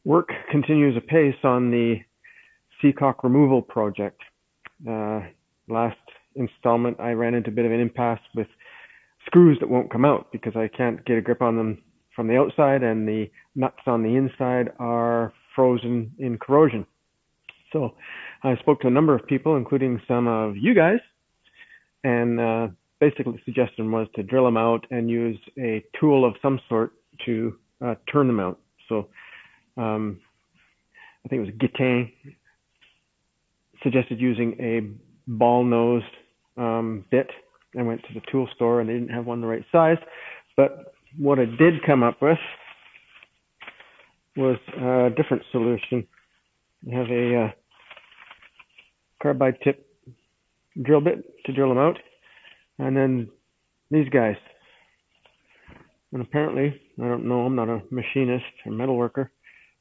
Work continues apace on the Seacock Removal project. Last installment, I ran into a bit of an impasse with screws that won't come out because I can't get a grip on them from the outside, and the nuts on the inside are frozen in corrosion. So I spoke to a number of people, including some of you guys, and basically the suggestion was to drill them out and use a tool of some sort to turn them out. So I think it was Guitain suggested using a ball-nosed bit. I went to the tool store and they didn't have one the right size. But what I did come up with was a different solution. I have a carbide tip drill bit to drill them out, and then these guys. And apparently, I don't know, I'm not a machinist or metal worker.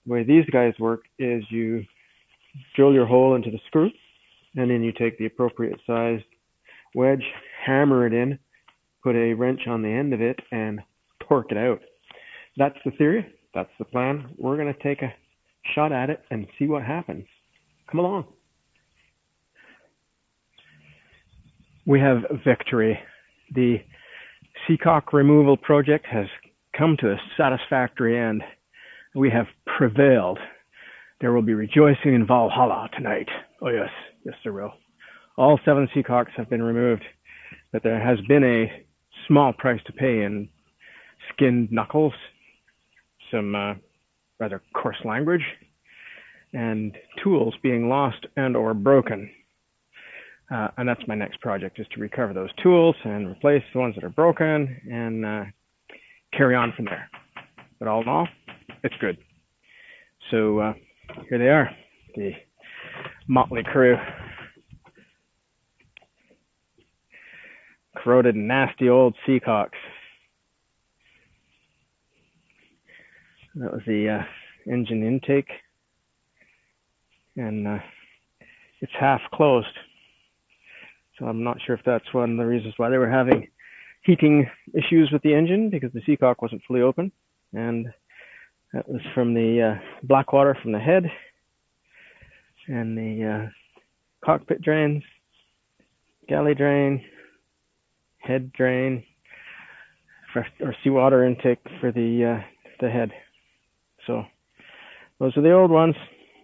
The way these guys work is you drill your hole into the screw, and then you take the appropriate sized wedge, hammer it in, put a wrench on the end of it, and torque it out. That's the theory. That's the plan. We're going to take a shot at it and see what happens. Come along. We have victory. The Seacock Removal project has come to a satisfactory end. We have prevailed. There will be rejoicing in Valhalla tonight. Oh yes, yes there will. All 7 Seacocks have been removed, but there has been a small price to pay in skinned knuckles, some rather coarse language, and tools being lost and or broken. And that's my next project, is to recover those tools and replace the ones that are broken and carry on from there. But all in all, it's good. So here they are, the motley crew. Corroded, nasty old Seacocks. That was the engine intake, and it's half closed. So I'm not sure if that's one of the reasons why they were having heating issues with the engine, because the Seacock wasn't fully open. And that was from the black water from the head and the cockpit drains, galley drain, head drain, or seawater intake for the head. So those are the old ones,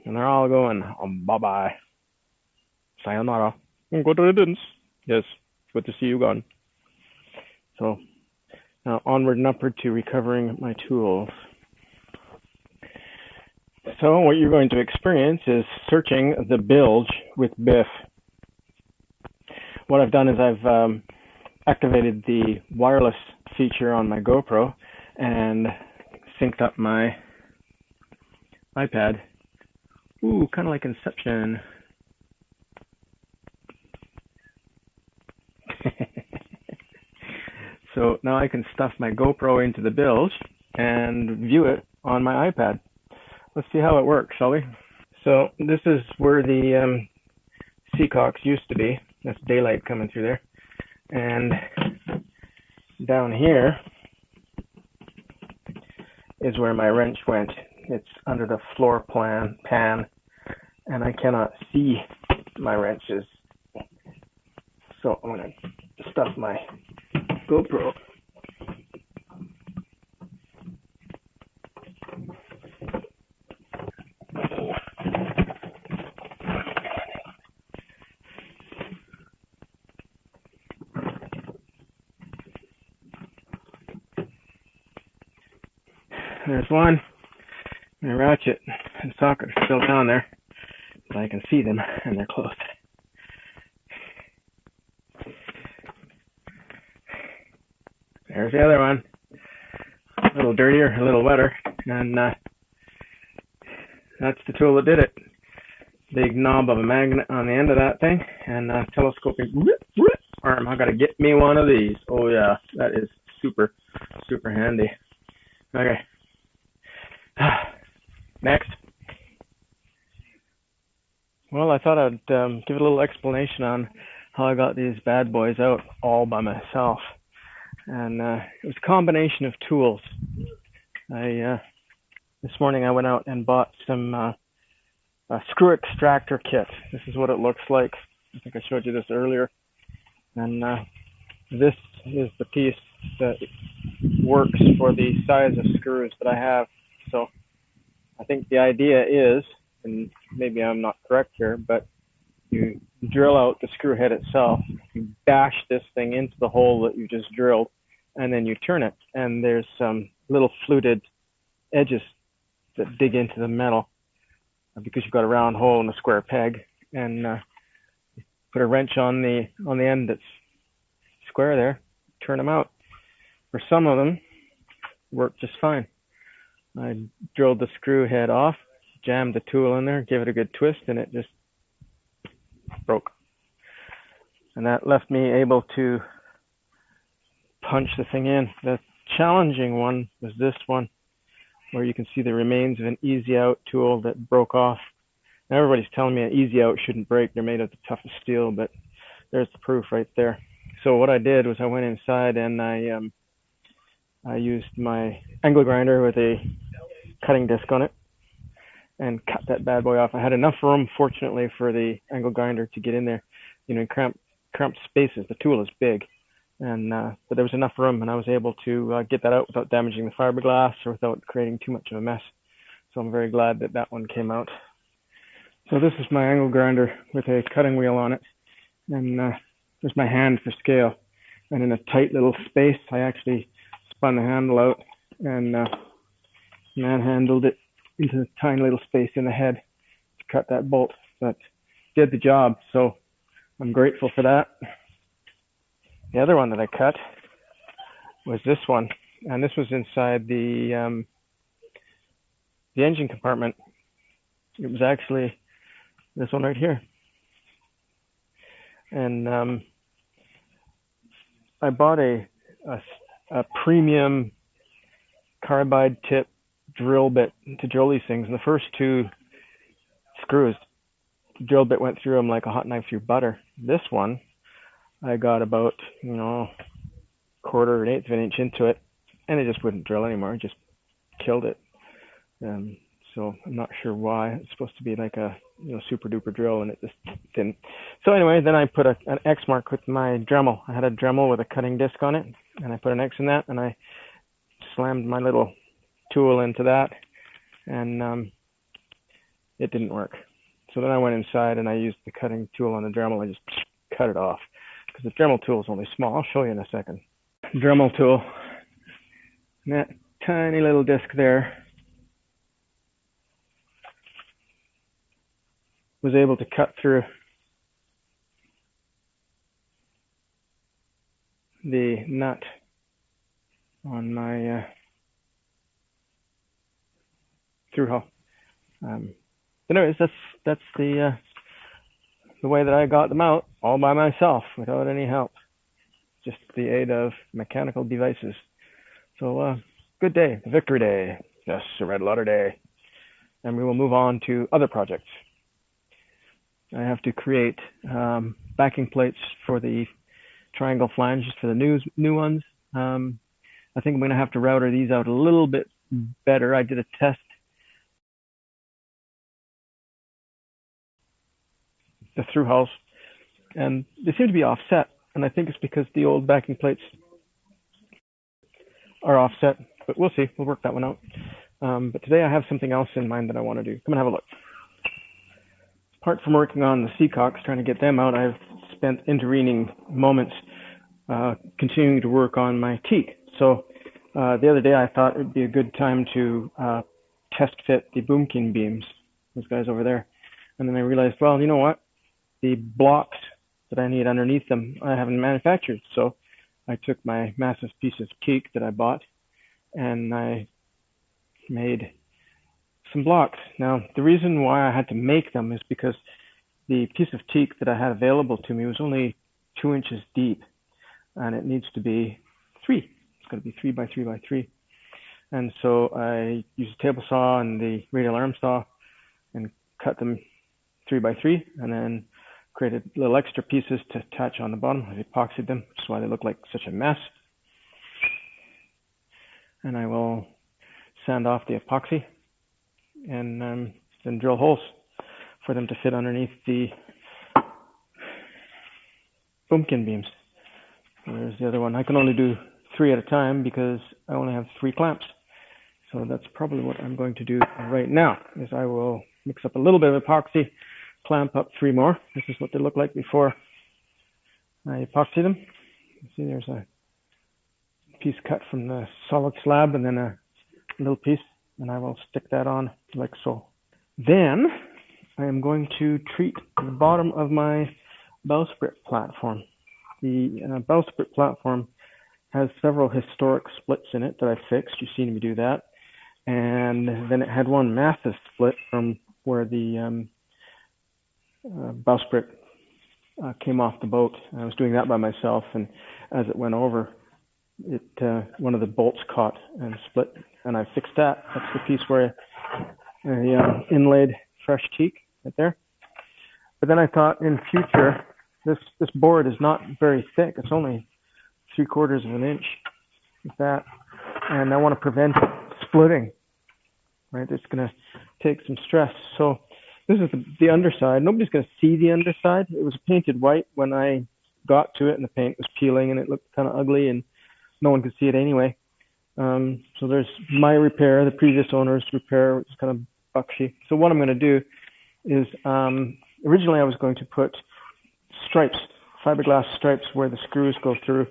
and they're all going bye-bye. Sayonara. Go to the riddance. Yes, good to see you gone. So now onward and upward to recovering my tools. So what you're going to experience is searching the bilge with Biff. What I've done is I've activated the wireless feature on my GoPro and synced up my iPad. Ooh, kind of like Inception. So now I can stuff my GoPro into the bilge and view it on my iPad. Let's see how it works, shall we? So this is where the Seacocks used to be. That's daylight coming through there. And down here is where my wrench went. It's under the floor pan, and I cannot see my wrenches. So I'm going to stuff my GoPro. There's one. My ratchet and socket are still down there, but I can see them and they're closed. There's the other one. A little dirtier, a little wetter, and that's the tool that did it. Big knob of a magnet on the end of that thing, and telescoping arm. I gotta get me one of these. Oh yeah, that is super, super handy. Okay. Next. Well, I thought I'd give a little explanation on how I got these bad boys out all by myself. And it was a combination of tools. I This morning I went out and bought some a screw extractor kit. This is what it looks like. I think I showed you this earlier. And this is the piece that works for the size of screws that I have. So I think the idea is, and maybe I'm not correct here, but you drill out the screw head itself, you bash this thing into the hole that you just drilled, and then you turn it, and there's some little fluted edges that dig into the metal because you've got a round hole and a square peg, and put a wrench on the end that's square there, turn them out. For some of them, worked just fine. I drilled the screw head off, jammed the tool in there, gave it a good twist, and it just broke. And that left me able to punch the thing in. The challenging one was this one, where you can see the remains of an easy out tool that broke off. Now everybody's telling me an easy out shouldn't break. They're made of the toughest steel, but there's the proof right there. So what I did was I went inside and I used my angle grinder with a cutting disc on it and cut that bad boy off. I had enough room, fortunately, for the angle grinder to get in there. You know, in cramped spaces, the tool is big, and but there was enough room, and I was able to get that out without damaging the fiberglass or without creating too much of a mess. So I'm very glad that that one came out. So this is my angle grinder with a cutting wheel on it, and there's my hand for scale. And in a tight little space, I actually spun the handle out and manhandled it into a tiny little space in the head to cut that bolt. That did the job, so I'm grateful for that. The other one that I cut was this one, and this was inside the engine compartment. It was actually this one right here. And I bought a premium carbide tip drill bit to drill these things. And the first two screws, the drill bit went through them like a hot knife through butter. This one, I got about, quarter, an eighth of an inch into it, and it just wouldn't drill anymore. It just killed it. So I'm not sure why. It's supposed to be like a super duper drill, and it just didn't. So anyway, then I put an X mark with my Dremel. I had a Dremel with a cutting disc on it, and I put an X in that, and I slammed my little tool into that, and it didn't work. So then I went inside and I used the cutting tool on the Dremel. I just cut it off because the Dremel tool is only small. I'll show you in a second. Dremel tool, and that tiny little disc there was able to cut through the nut on my through hull. Anyways, that's the way that I got them out all by myself without any help, just the aid of mechanical devices. So good day, victory day. Yes, a red letter day. And we will move on to other projects. I have to create backing plates for the triangle flanges for the new ones. I think I'm going to have to router these out a little bit better. I did a test. The through hulls, and they seem to be offset, and I think it's because the old backing plates are offset, but we'll see. We'll work that one out. But today I have something else in mind that I want to do. Come and have a look. Apart from working on the Seacocks, trying to get them out, I've spent intervening moments continuing to work on my teak. So the other day I thought it would be a good time to test fit the boomkin beams, those guys over there. And then I realized, well, you know what? The blocks that I need underneath them, I haven't manufactured. So I took my massive piece of teak that I bought and I made some blocks. Now, the reason why I had to make them is because the piece of teak that I had available to me was only 2 inches deep, and it needs to be 3. It's got to be 3 by 3 by 3. And so I used a table saw and the radial arm saw and cut them 3 by 3, and then created little extra pieces to attach on the bottom. I epoxied them, which is why they look like such a mess. And I will sand off the epoxy and then drill holes for them to fit underneath the bumpkin beams. So there's the other one. I can only do 3 at a time because I only have 3 clamps. So that's probably what I'm going to do right now, is I will mix up a little bit of epoxy, clamp up 3 more. This is what they look like before I epoxy them. You see there's a piece cut from the solid slab and then a little piece, and I will stick that on like so. Then I am going to treat the bottom of my bowsprit platform. The bowsprit platform has several historic splits in it that I fixed. You've seen me do that. And then it had one massive split from where the bowsprit came off the boat. I was doing that by myself, and as it went over, one of the bolts caught and split, and I fixed that. That's the piece where I inlaid fresh teak right there. But then I thought, in future, this board is not very thick. It's only 3/4 of an inch, like that, and I want to prevent it splitting. Right, it's going to take some stress. So this is the underside. Nobody's going to see the underside. It was painted white when I got to it, and the paint was peeling, and it looked kind of ugly, and no one could see it anyway. So there's my repair, the previous owner's repair, which is kind of buckshy. So what I'm going to do is, originally I was going to put stripes, fiberglass stripes where the screws go through.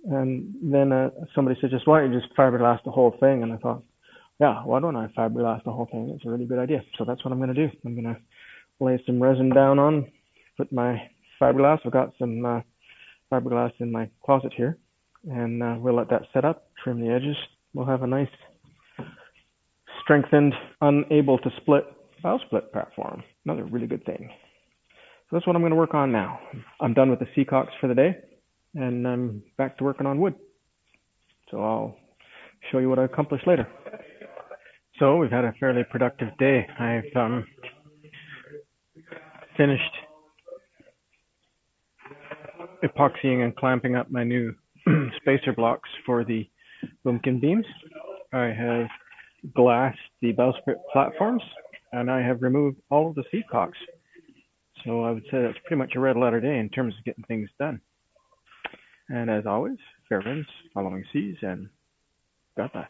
And then somebody suggested, why don't you just fiberglass the whole thing? And I thought, yeah, why don't I fiberglass the whole thing? It's a really good idea. So that's what I'm going to do. I'm going to lay some resin down on, put my fiberglass. I've got some fiberglass in my closet here. And we'll let that set up, trim the edges. We'll have a nice strengthened, unable to split bowsprit platform. Another really good thing. So that's what I'm going to work on now. I'm done with the seacocks for the day, and I'm back to working on wood. So I'll show you what I accomplished later. So we've had a fairly productive day. I've finished epoxying and clamping up my new spacer blocks for the bumpkin beams. I have glassed the bowsprit platforms, and I have removed all of the seacocks. So I would say that's pretty much a red letter day in terms of getting things done. And as always, fair winds, following seas, and God bless.